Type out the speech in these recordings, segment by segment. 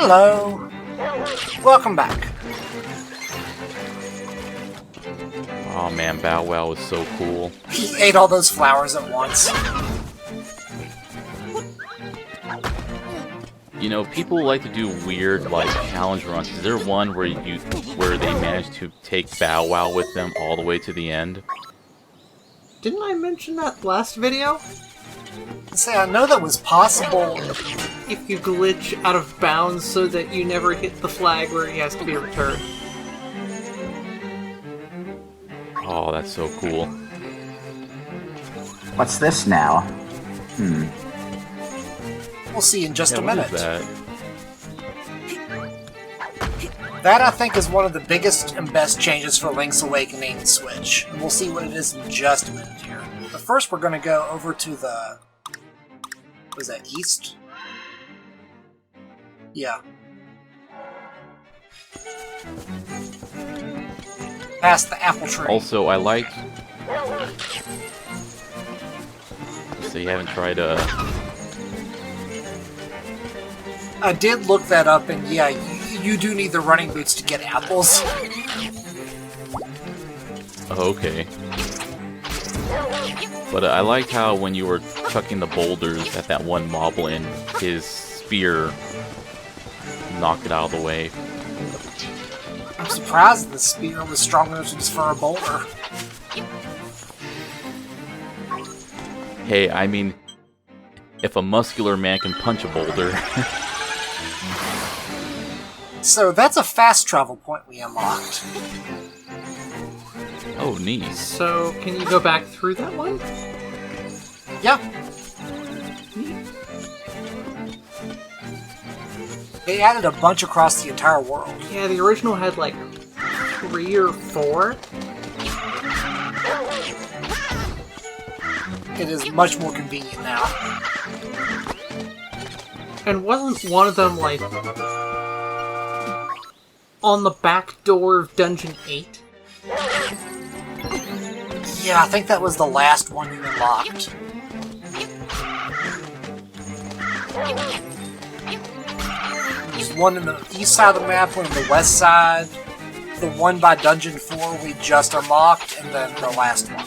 Hello. Welcome back. Oh man, Bow Wow was so cool. He ate all those flowers at once. You know, people like to do weird, like, challenge runs. Is there one where they managed to take Bow Wow with them all the way to the end? Didn't I mention that last video? Say, I know that was possible. If you glitch out of bounds so that you never hit the flag where he has to be returned. Oh, that's so cool. What's this now? We'll see in just a What minute. is that? That, I think, is one of the biggest and best changes for Link's Awakening Switch. And we'll see what it is in just a minute here. But first, we're going to go over to the... Was that east? Yeah. Past the apple tree. Also, I liked... So you haven't tried I did look that up, and yeah, you do need the running boots to get apples. Oh, okay. But I liked how when you were chucking the boulders at that one moblin, his spear knocked it out of the way. I'm surprised the spear was strong enough to defer a boulder. Hey, I mean, if a muscular man can punch a boulder... So that's a fast travel point we unlocked. Oh, neat. So, can you go back through that one? Yeah. They added a bunch across the entire world. Yeah, the original had like 3 or 4. It is much more convenient now. And wasn't one of them like on the back door of Dungeon 8? Yeah, I think that was the last one you unlocked. There's one in the east side of the map, one on the west side, the one by Dungeon 4 we just unlocked, and then the last one.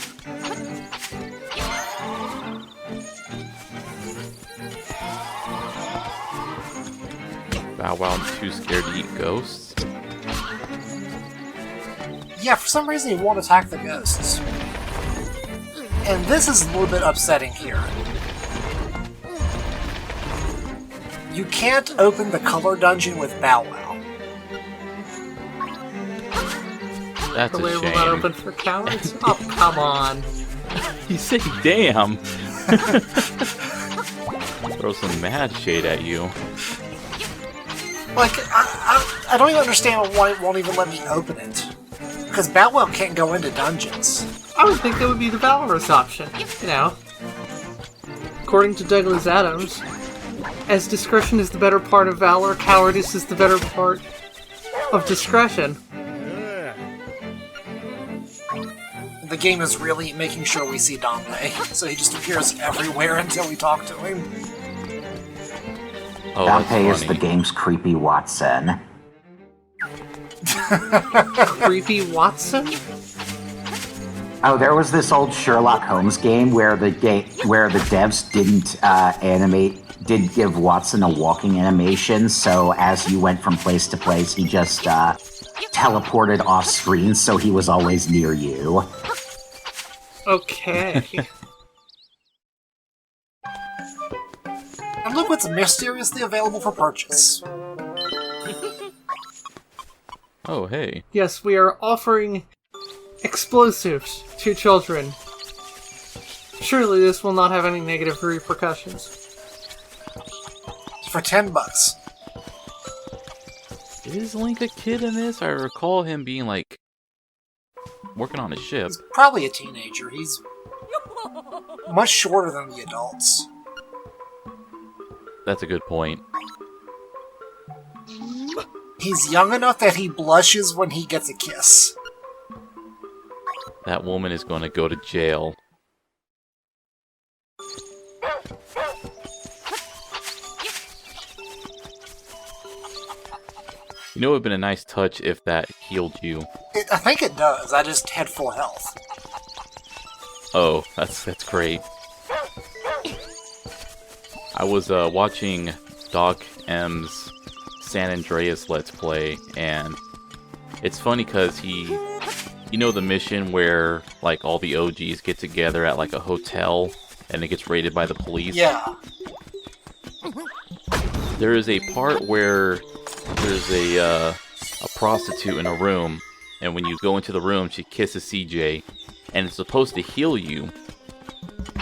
Bow Wow too scared to eat ghosts? Yeah, for some reason he won't attack the ghosts. And this is a little bit upsetting here. You can't open the color dungeon with Bow Wow. That's The a label shame. not open for cowards? Oh, come on. You say damn! Throw some mad shade at you. Like, I don't even understand why it won't even let me open it. Because Bow Wow can't go into dungeons. I would think that would be the valorous option, you know. According to Douglas Adams, as discretion is the better part of valor, cowardice is the better part of discretion. The game is really making sure we see Dante, so he just appears everywhere until we talk to him. Oh, Dante that's is funny. the game's creepy Watson. Creepy Watson? Oh, there was this old Sherlock Holmes game where the devs didn't give Watson a walking animation, so as you went from place to place, he just teleported off screen, so he was always near you. Okay. And look what's mysteriously available for purchase. Oh, hey. Yes, we are offering explosives to children. Surely this will not have any negative repercussions. For $10. Is Link a kid in this? I recall him being, like, working on a ship. He's probably a teenager. He's much shorter than the adults. That's a good point. He's young enough that he blushes when he gets a kiss. That woman is going to go to jail. You know, it would have been a nice touch if that healed you. I think it does. I just had full health. Oh, that's great. I was watching Doc M's San Andreas Let's Play, and it's funny because you know the mission where like all the OGs get together at like a hotel and it gets raided by the police? Yeah. There is a part where there's a prostitute in a room, and when you go into the room, she kisses CJ, and it's supposed to heal you,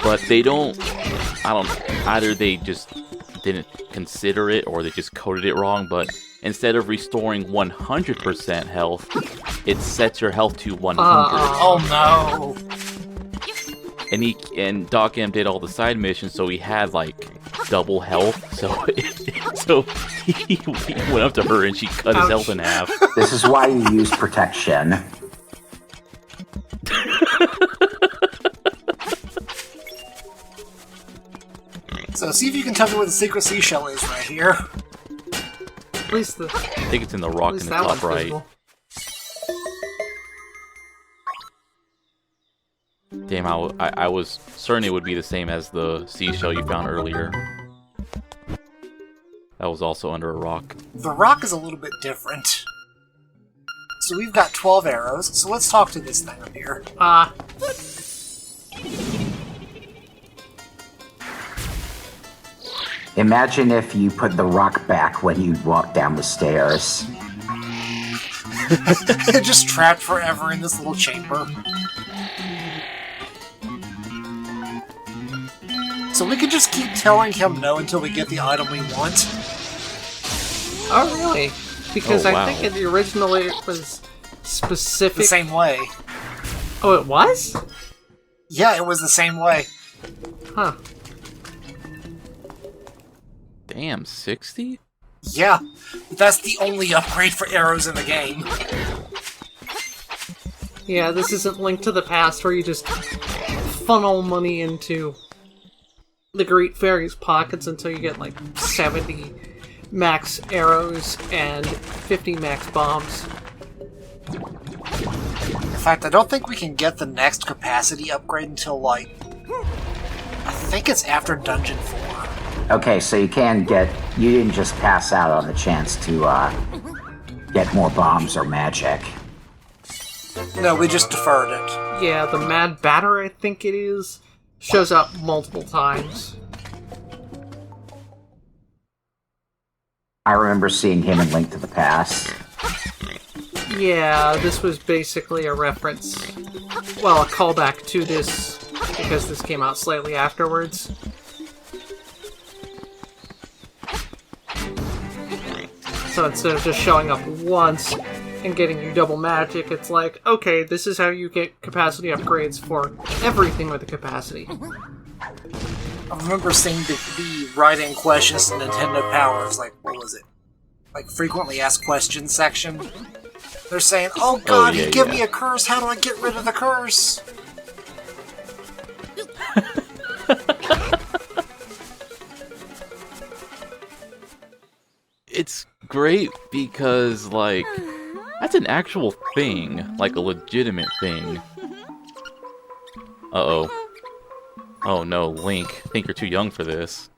but they don't, either they just didn't consider it, or they just coded it wrong, but instead of restoring 100% health, it sets your health to 100. Oh no! And Doc M did all the side missions, so he had like double health, so he went up to her and she cut his health in half. This is why you use protection. So see if you can tell me where the secret seashell is right here. At least I think it's in the rock in the top right. Visible. Damn, I was certain it would be the same as the seashell you found earlier. That was also under a rock. The rock is a little bit different. So we've got 12 arrows, so let's talk to this thing up here. Imagine if you put the rock back when you walk down the stairs. Just trapped forever in this little chamber. So we could just keep telling him no until we get the item we want. Oh, really? Because Oh, wow. I think originally it was specific. The same way. Oh, it was? Yeah, it was the same way. Huh. Damn, 60? Yeah, but that's the only upgrade for arrows in the game. Yeah, this isn't Link to the Past where you just funnel money into the Great Fairy's pockets until you get like 70 max arrows and 50 max bombs. In fact, I don't think we can get the next capacity upgrade until, like, I think it's after Dungeon 4. Okay, so you didn't just pass out on the chance to get more bombs or magic. No, we just deferred it. Yeah, the Mad Batter, I think it is, shows up multiple times. I remember seeing him in Link to the Past. Yeah, this was basically a reference, well, a callback to this, because this came out slightly afterwards. So instead of just showing up once and getting you double magic, it's like, okay, this is how you get capacity upgrades for everything with a capacity. I remember seeing the writing questions to Nintendo Power. It's like, what was it? Like, frequently asked questions section. They're saying, oh god, yeah, he gave yeah. me a curse, how do I get rid of the curse? It's great because, like, that's an actual thing. Like, a legitimate thing. Uh-oh. Oh no, Link. I think you're too young for this.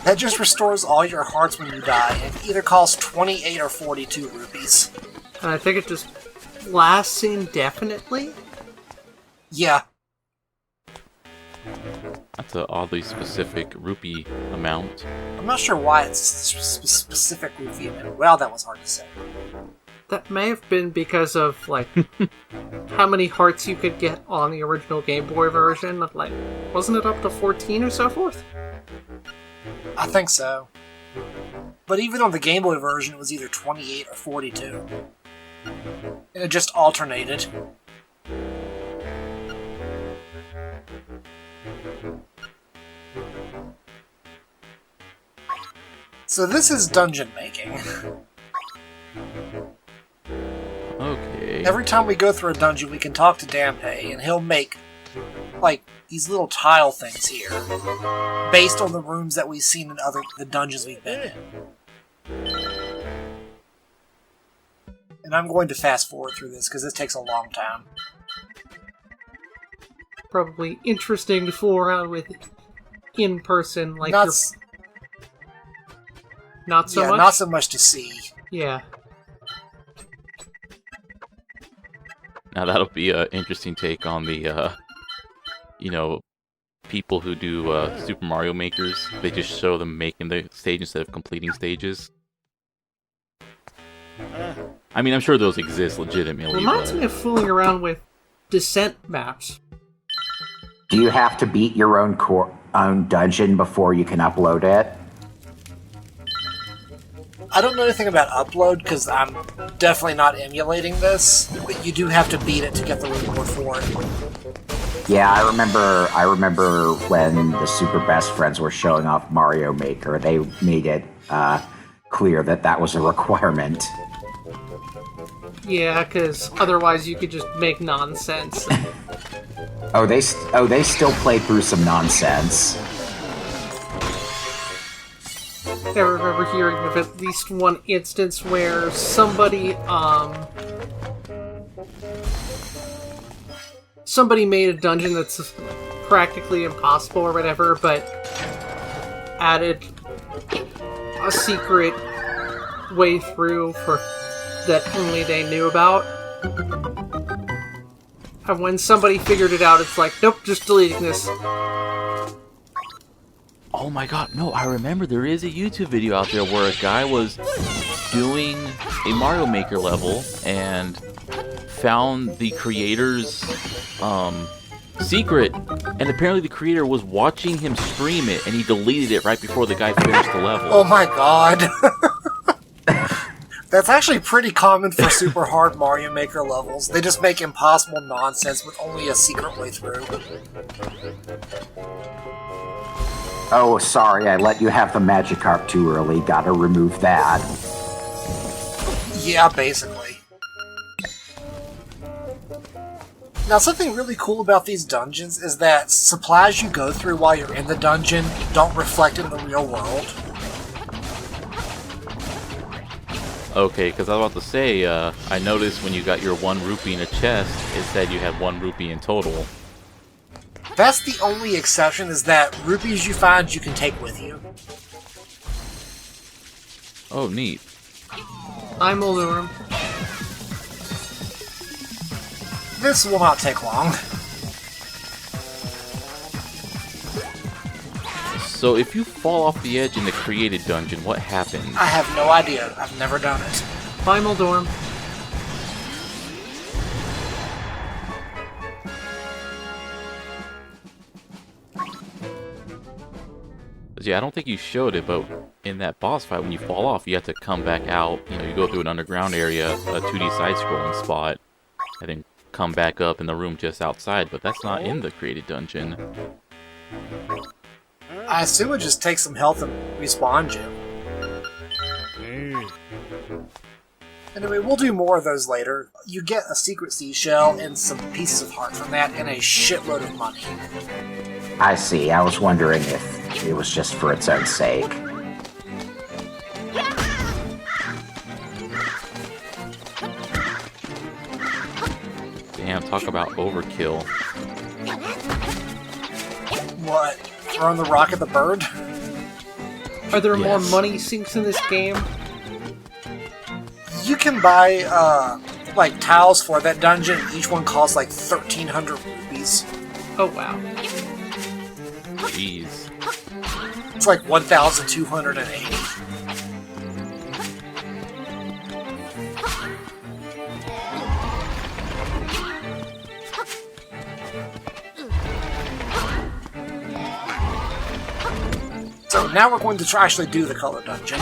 That just restores all your hearts when you die. It either costs 28 or 42 rupees. And I think it just lasts indefinitely? Yeah. That's an oddly specific rupee amount. I'm not sure why it's specific rupee amount. Well, that was hard to say. That may have been because of, like, how many hearts you could get on the original Game Boy version. Like, wasn't it up to 14 or so forth? I think so. But even on the Game Boy version, it was either 28 or 42. And it just alternated. So this is dungeon making. Okay. Every time we go through a dungeon, we can talk to Dampé, and he'll make, like, these little tile things here, based on the rooms that we've seen in the dungeons we've been in. I'm going to fast forward through this because this takes a long time. Probably interesting to fool around with in person, like Not, you're not so much. not so much to see. Yeah. Now that'll be an interesting take on the, people who do Super Mario Makers. They just show them making the stage instead of completing stages. I mean, I'm sure those exist legitimately. Reminds me of fooling around with descent maps. Do you have to beat your own dungeon before you can upload it? I don't know anything about upload because I'm definitely not emulating this, but you do have to beat it to get the reward for it. Yeah, I remember when the Super Best Friends were showing off Mario Maker, they made it clear that that was a requirement. Yeah, because otherwise you could just make nonsense. They still play through some nonsense. I remember hearing of at least one instance where somebody made a dungeon that's practically impossible or whatever, but added a secret way through that only they knew about. And when somebody figured it out, it's like, nope, just deleting this. Oh my god, no, I remember there is a YouTube video out there where a guy was doing a Mario Maker level and found the creator's secret, and apparently the creator was watching him stream it and he deleted it right before the guy finished the level. Oh my god. That's actually pretty common for super hard Mario Maker levels. They just make impossible nonsense with only a secret way through. Oh, sorry, I let you have the Magikarp too early. Gotta remove that. Yeah, basically. Now, something really cool about these dungeons is that supplies you go through while you're in the dungeon don't reflect in the real world. Okay, because I was about to say, I noticed when you got your 1 rupee in a chest, it said you had 1 rupee in total. That's the only exception, is that rupees you find you can take with you. Oh, neat. I'm Olurum. This will not take long. So if you fall off the edge in the created dungeon, what happens? I have no idea. I've never done it. Bye, Moldorum. Yeah, I don't think you showed it, but in that boss fight, when you fall off, you have to come back out. You go through an underground area, a 2D side-scrolling spot, and then come back up in the room just outside, but that's not in the created dungeon. I assume it just takes some health and respawn you. Anyway, we'll do more of those later. You get a secret seashell and some pieces of heart from that and a shitload of money. I see. I was wondering if it was just for its own sake. Damn, talk about overkill. What? Throwing the rock at the bird? Are there more Yes. money sinks in this game? You can buy, tiles for that dungeon. Each one costs, 1,300 rupees. Oh, wow. Jeez. It's 1,280. So now we're going to actually do the color dungeon.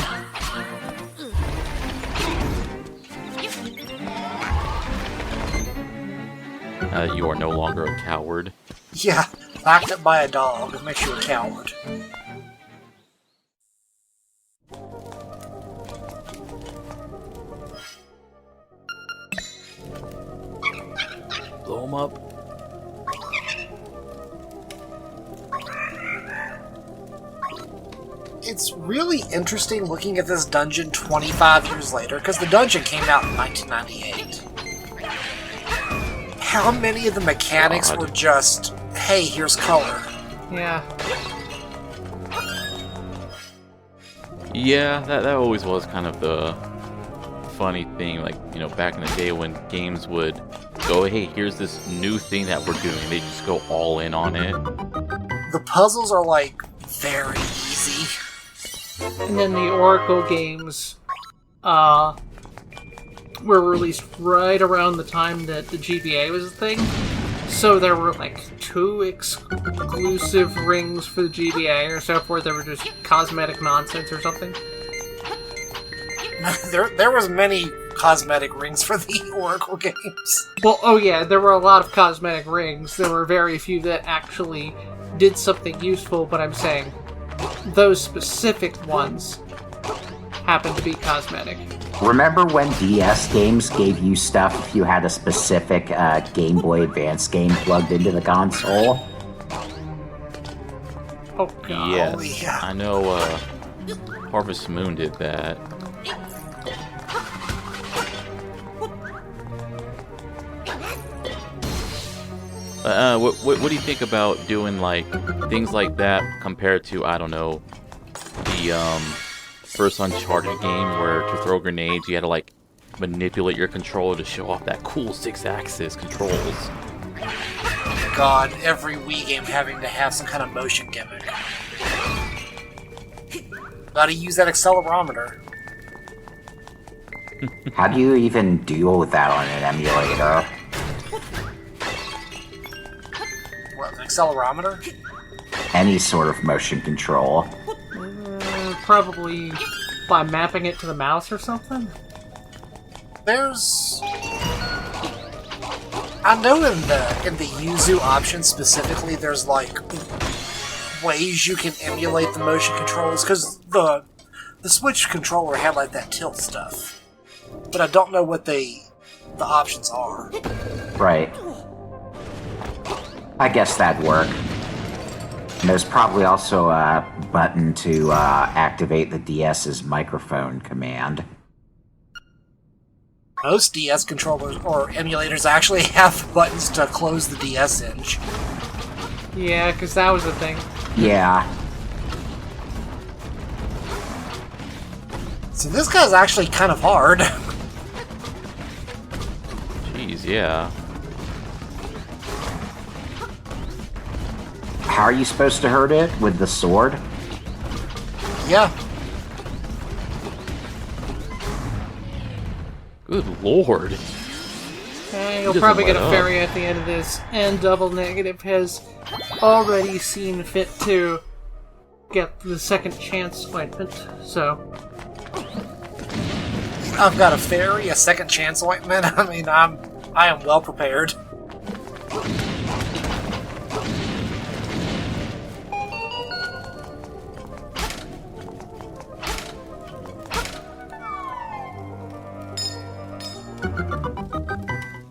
You are no longer a coward. Yeah, locked up by a dog makes you a coward. Blow him up. It's really interesting looking at this dungeon 25 years later, because the dungeon came out in 1998. How many of the mechanics were just, hey, here's color? Yeah. Yeah, that always was kind of the funny thing, like, you know, back in the day when games would go, hey, here's this new thing that we're doing, they just go all in on it. The puzzles are, like, very easy. And then the Oracle games were released right around the time that the GBA was a thing. So there were like 2 exclusive rings for the GBA or so forth that were just cosmetic nonsense or something. There was many cosmetic rings for the Oracle games. Well, oh yeah, there were a lot of cosmetic rings. There were very few that actually did something useful, but I'm saying those specific ones happened to be cosmetic. Remember when DS games gave you stuff if you had a specific Game Boy Advance game plugged into the console? Oh god. Yes, Oh, yeah. I know Harvest Moon did that. What do you think about doing like things like that compared to, I don't know, the first Uncharted game where to throw grenades you had to like manipulate your controller to show off that cool 6-axis controls? God, every Wii game having to have some kind of motion gimmick. Gotta use that accelerometer. How do you even deal with that on an emulator? What, an accelerometer? Any sort of motion control. Probably by mapping it to the mouse or something? There's... I know in the Yuzu option specifically, there's like ways you can emulate the motion controls, because the Switch controller had like that tilt stuff, but I don't know what the options are. Right. I guess that'd work. And there's probably also a button to activate the DS's microphone command. Most DS controllers or emulators actually have buttons to close the DS hinge. Yeah, because that was a thing. Yeah. So this guy's actually kind of hard. Jeez, yeah. How are you supposed to hurt it? With the sword? Yeah. Good lord. You'll probably get a fairy at the end of this, and Double Negative has already seen fit to get the second chance ointment, so... I've got a fairy, a second chance ointment. I mean, I am well prepared.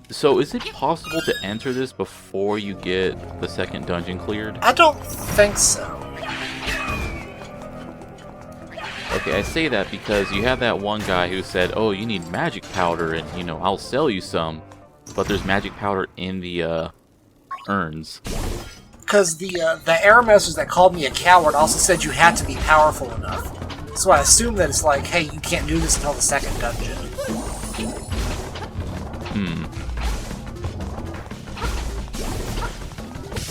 So is it possible to enter this before you get the second dungeon cleared? I don't think so. Okay, I say that because you have that one guy who said, oh, you need magic powder, and, you know, I'll sell you some. But there's magic powder in the, urns. Because the error message that called me a coward also said you had to be powerful enough. So I assume that it's like, hey, you can't do this until the second dungeon.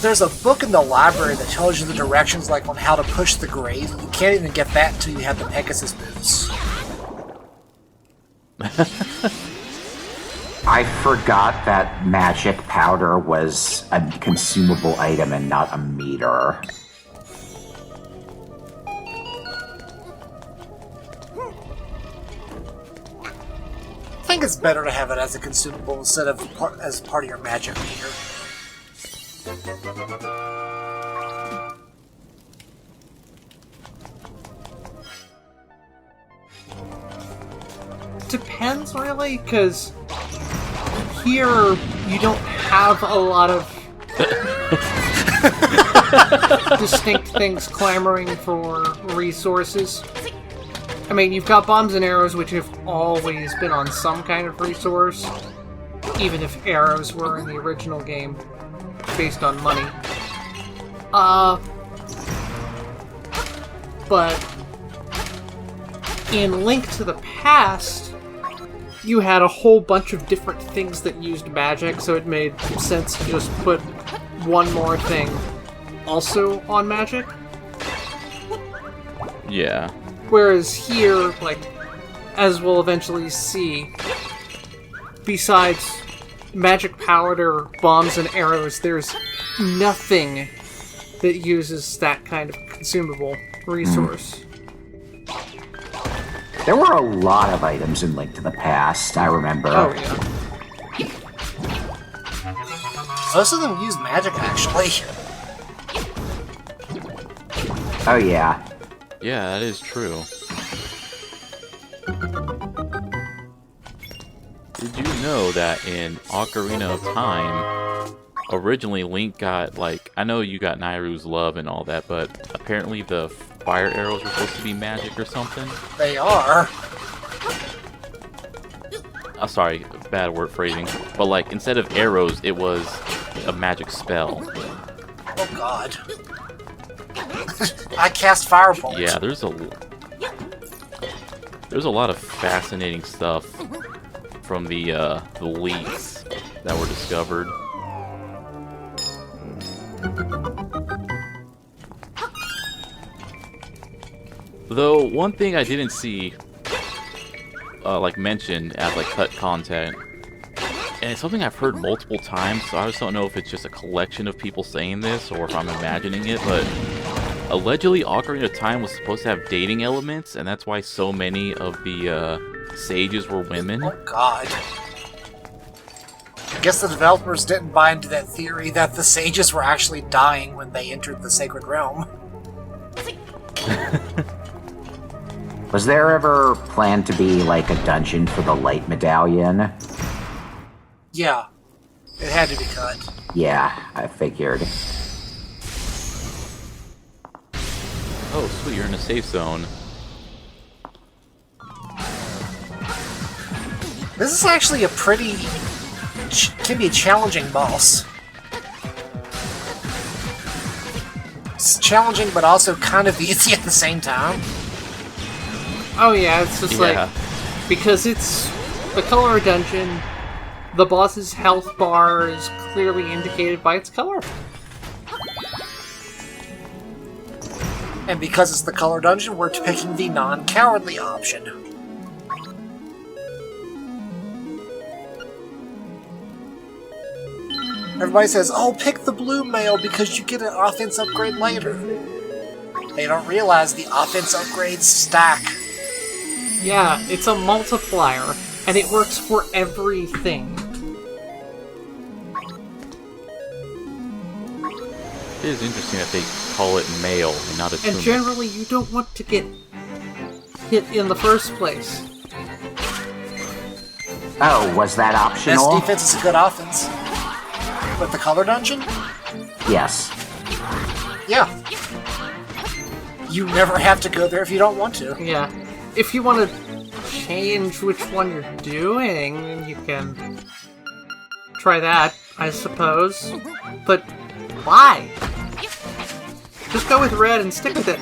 There's a book in the library that tells you the directions, like, on how to push the grade. You can't even get that until you have the Pegasus boots. I forgot that magic powder was a consumable item and not a meter. I think it's better to have it as a consumable instead of as part of your magic meter. Depends, really, because here you don't have a lot of... distinct things clamoring for resources. I mean, you've got bombs and arrows, which have always been on some kind of resource, even if arrows were in the original game based on money. But in Link to the Past, you had a whole bunch of different things that used magic, so it made sense to just put one more thing also on magic. Yeah. Whereas here, like, as we'll eventually see, besides magic powder, bombs, and arrows, there's nothing that uses that kind of consumable resource. There were a lot of items in Link to the Past, I remember. Oh, yeah. Most of them use magic, actually. Oh, yeah. Yeah, that is true. Did you know that in Ocarina of Time, originally Link got, like, I know you got Nairu's love and all that, but apparently the fire arrows were supposed to be magic or something? They are. Sorry, bad word phrasing. But, like, instead of arrows, it was a magic spell. Oh god. I cast Firebolt. Yeah, there's a lot of fascinating stuff from the leaks that were discovered. Though one thing I didn't see, like mentioned as like cut content, and it's something I've heard multiple times, so I just don't know if it's just a collection of people saying this or if I'm imagining it, but allegedly Ocarina of Time was supposed to have dating elements, and that's why so many of the sages were women. Oh god. I guess the developers didn't buy into that theory that the sages were actually dying when they entered the Sacred Realm. Was there ever planned to be, like, a dungeon for the Light Medallion? Yeah. It had to be cut. Yeah, I figured. Oh, sweet, you're in a safe zone. This is actually a pretty... can be a challenging boss. It's challenging, but also kind of easy at the same time. Oh yeah, it's just like, because it's the color dungeon, the boss's health bar is clearly indicated by its color. And because it's the color dungeon, we're picking the non-cowardly option. Everybody says, oh, pick the blue mail because you get an offense upgrade later. They don't realize the offense upgrades stack. Yeah, it's a multiplier, and it works for everything. It is interesting that they call it mail and not a tunic. And generally, you don't want to get hit in the first place. Oh, was that optional? Best defense is a good offense. But the color dungeon? Yes. Yeah. You never have to go there if you don't want to. Yeah. If you want to change which one you're doing, then you can try that, I suppose. But why? Just go with red and stick with it.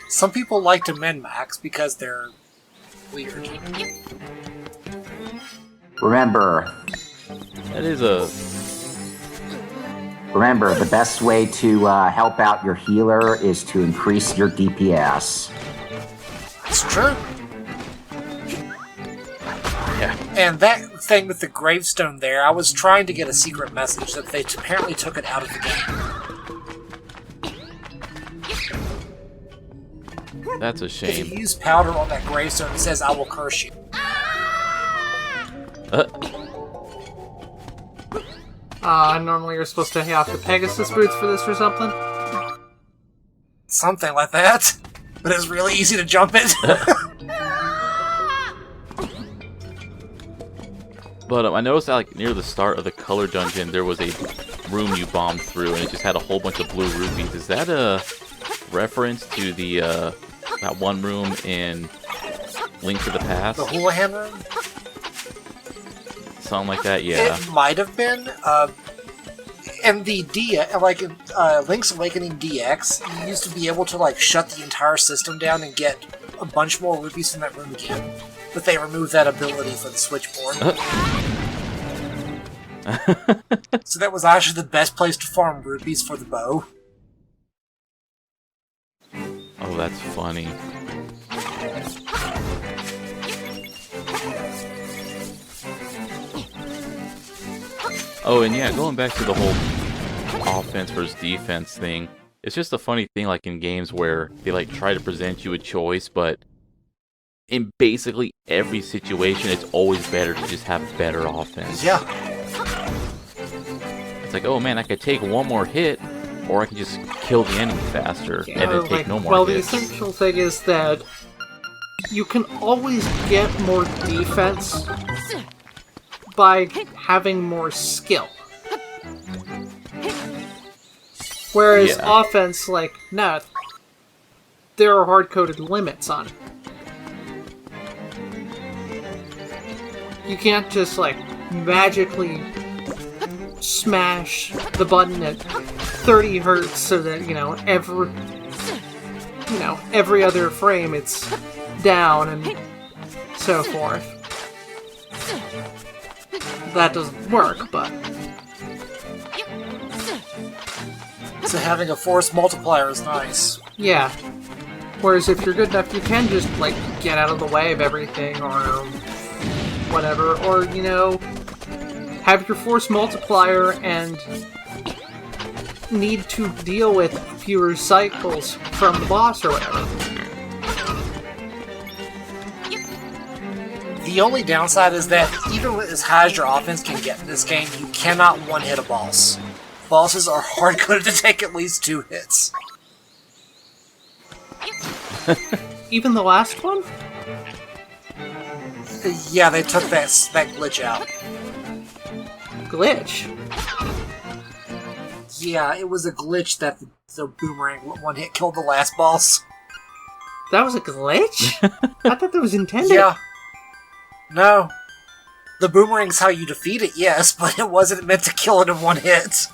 Some people like to min-max because they're weird. Remember, the best way to help out your healer is to increase your DPS. It's true. Yeah. And that thing with the gravestone there, I was trying to get a secret message that they apparently took it out of the game. That's a If shame. you use powder on that gravestone, it says, I will curse you. Normally you're supposed to have the Pegasus boots for this or something? Something like that. But it's really easy to jump it. But I noticed that, like, near the start of the color dungeon, there was a room you bombed through, and it just had a whole bunch of blue rupees. Is that a reference to the that one room in Link to the Past? The Houlihan room? Something like that, yeah. It might have been. And the like in Link's Awakening DX, you used to be able to like shut the entire system down and get a bunch more rupees from that room again. But they removed that ability for the switchboard. So that was actually the best place to farm rupees for the bow. Oh, that's funny. Oh, and yeah, going back to the whole offense versus defense thing, it's just a funny thing, like in games where they like try to present you a choice, but in basically every situation, it's always better to just have better offense. Yeah. It's like, oh man, I could take one more hit, or I can just kill the enemy faster, and then take no more well, hits. the essential thing is that you can always get more defense by having more skill. Whereas Yeah. offense, like, no, there are hard-coded limits on it. You can't just, like, magically smash the button at 30 hertz so that, every other frame it's down and so forth. That doesn't work, but So having a force multiplier is nice. yeah. Whereas if you're good enough, you can just, like, get out of the way of everything or whatever, or, have your force multiplier and need to deal with fewer cycles from the boss or whatever. The only downside is that even as high as your offense can get in this game, you cannot one-hit a boss. Bosses are hard-coded to take at least 2 hits. Even the last one? Yeah, they took that glitch out. Glitch? Yeah, it was a glitch that the boomerang one-hit killed the last boss. That was a glitch? I thought that was intended. Yeah. No. The boomerang's how you defeat it, yes, but it wasn't meant to kill it in one hit.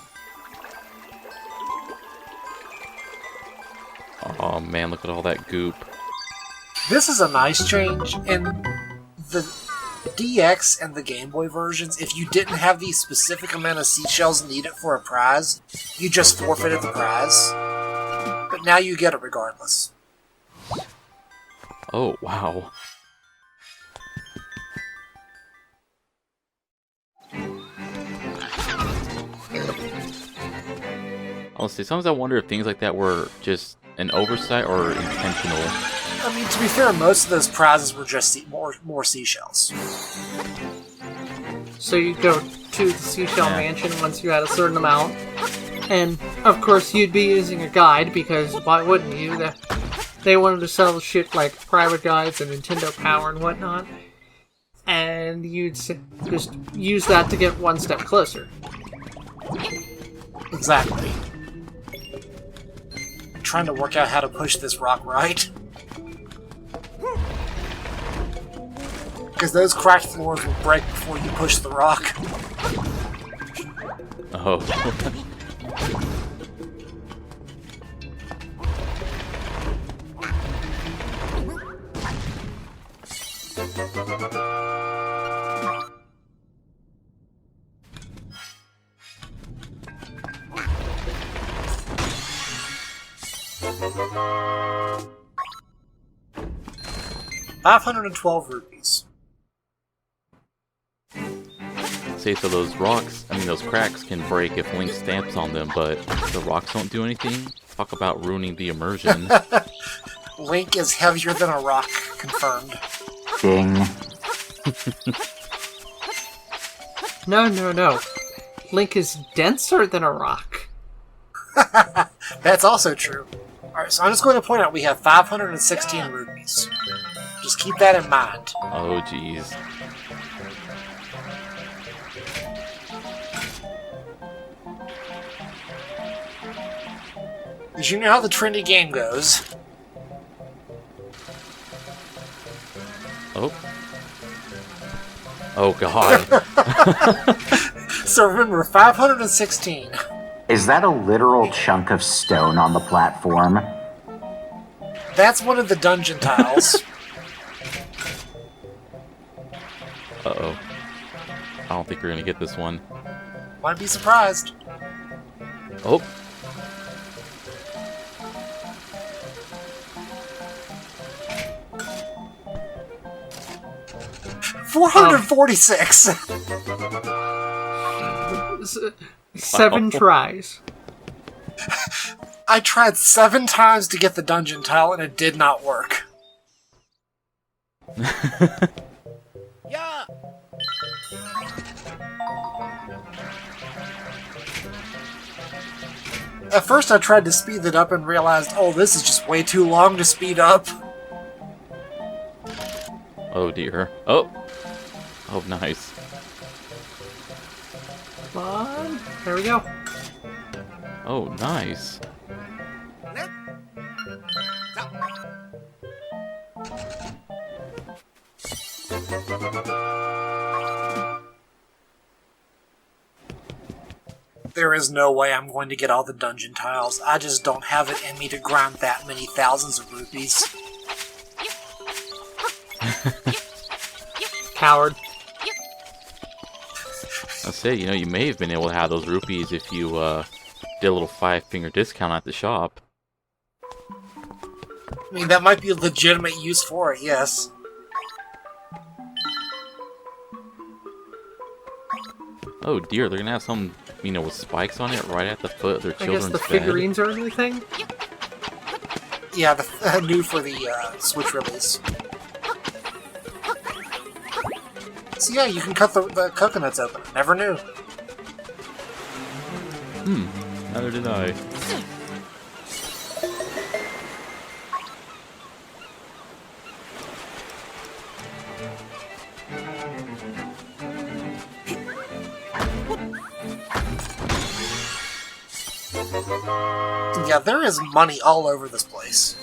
Oh man, look at all that goop. This is a nice change. In the DX and the Game Boy versions, if you didn't have the specific amount of seashells needed for a prize, you just forfeited the prize. But now you get it regardless. Oh, wow. Honestly, sometimes I wonder if things like that were just an oversight or intentional. I mean, to be fair, most of those prizes were just more seashells. So you go to the Seashell Mansion once you had a certain amount. And, of course, you'd be using a guide, because why wouldn't you? They wanted to sell shit like private guides and Nintendo Power and whatnot. And you'd just use that to get one step closer. Exactly. I'm trying to work out how to push this rock right. Because those cracked floors will break before you push the rock. Oh. $512 rupees. Say, so those rocks, those cracks can break if Link stamps on them, but the rocks don't do anything? Talk about ruining the immersion. Link is heavier than a rock, confirmed. Ding. No. Link is denser than a rock. That's also true. Alright, so I'm just going to point out we have 516 rupees. Just keep that in mind. Oh, jeez. As you know how the trendy game goes. Oh. Oh god. So remember, 516. Is that a literal chunk of stone on the platform? That's one of the dungeon tiles. Uh-oh. I don't think we're gonna get this one. Might be surprised. Oh. $446. 7 tries. I tried 7 times to get the dungeon tile and it did not work. Yeah. At first I tried to speed it up and realized, oh, this is just way too long to speed up. Oh dear. Oh. Oh, nice. Come on. There we go. Oh, nice. There is no way I'm going to get all the dungeon tiles. I just don't have it in me to grind that many thousands of rupees. Coward. I say, you know, you may have been able to have those rupees if you did a little 5-finger discount at the shop. I mean, that might be a legitimate use for it, yes. Oh dear, they're gonna have some, you know, with spikes on it right at the foot of their I guess children's the bed. figurines are everything. Yeah, the new for the Switch release. So yeah, you can cut the coconuts open. Never knew. Neither did I. Yeah, there is money all over this place.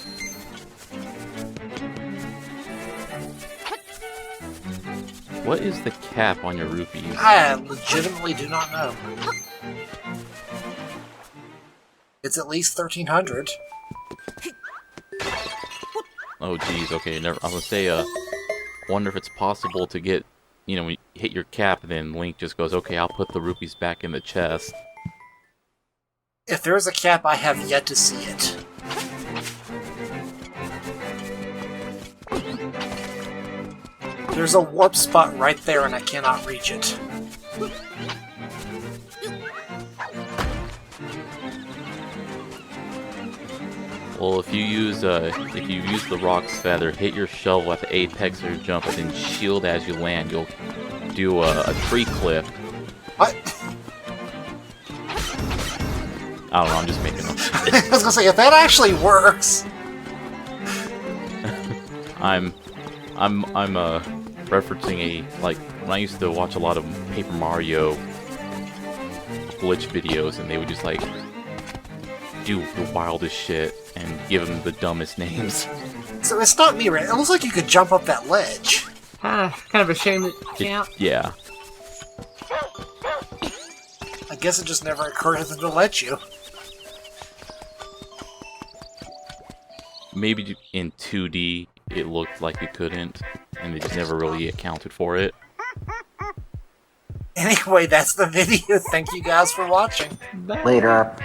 What is the cap on your rupees? I legitimately do not know. It's at least 1,300. Oh geez, okay, never. I was gonna say, wonder if it's possible to get, you know, when you hit your cap, then Link just goes, okay, I'll put the rupees back in the chest. If there is a cap, I have yet to see it. There's a warp spot right there and I cannot reach it. Well, if you use the rock's feather, hit your shovel at the apex of your jump, and then shield as you land, you'll do a tree clip. What? I don't know, I'm just making them. I was gonna say, if that actually works... I'm referencing like, when I used to watch a lot of Paper Mario glitch videos, and they would just, like, do the wildest shit and give them the dumbest names. So it's not me, right? It looks like you could jump up that ledge. Kind of a shame that you can't. Yeah. I guess it just never occurred to them to let you. Maybe in 2D it looked like it couldn't, and they just never really accounted for it. Anyway, that's the video. Thank you guys for watching. Bye. Later.